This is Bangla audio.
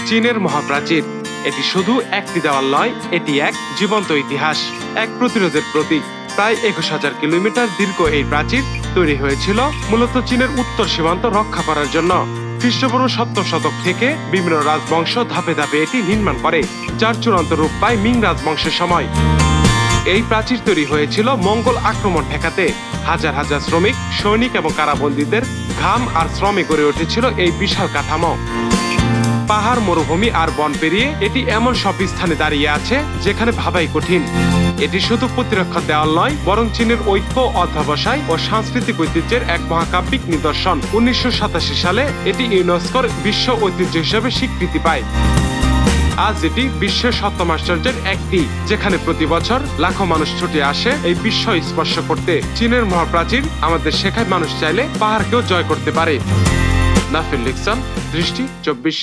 চীনের মহাপ্রাচীর। এটি শুধু একটি দেওয়াল নয়, এটি এক জীবন্ত ইতিহাস, এক প্রতিরোধের প্রতীক। প্রায় 21,000 কিলোমিটার দীর্ঘ এই প্রাচীর তৈরি হয়েছিল মূলত চীনের উত্তর সীমান্ত রক্ষা করার জন্য। খ্রিস্টপূর্ব 7ম শতক থেকে বিভিন্ন রাজবংশ ধাপে ধাপে এটি নির্মাণ করে, যার চূড়ান্ত রূপ পায় মিং রাজবংশের সময়। এই প্রাচীর তৈরি হয়েছিল মঙ্গল আক্রমণ ঠেকাতে। হাজার হাজার শ্রমিক, সৈনিক এবং কারাবন্দীদের ঘাম আর শ্রমে গড়ে উঠেছিল এই বিশাল কাঠামো। পাহাড়, মরুভূমি আর বন পেরিয়ে এটি এমন সব স্থানে দাঁড়িয়ে আছে যেখানে ভাবাই কঠিন। এটি শুধু প্রতিরক্ষার দেওয়াল নয়, বরং চীনের ঐক্য, অধ্যবসায় ও সাংস্কৃতিক ঐতিহ্যের এক মহাকাব্যিক নিদর্শন। 1987 সালে এটি ইউনেস্কোর বিশ্ব ঐতিহ্য হিসেবে স্বীকৃতি পায়। আজ এটি বিশ্বের 7ম আশ্চর্যের একটি, যেখানে প্রতি বছর লাখো মানুষ ছুটে আসে এই বিস্ময় স্পর্শ করতে। চীনের মহাপ্রাচীর আমাদের শেখায় মানুষ চাইলে পাহাড়কেও জয় করতে পারে। নাফিল লিকসান, দৃষ্টি 24।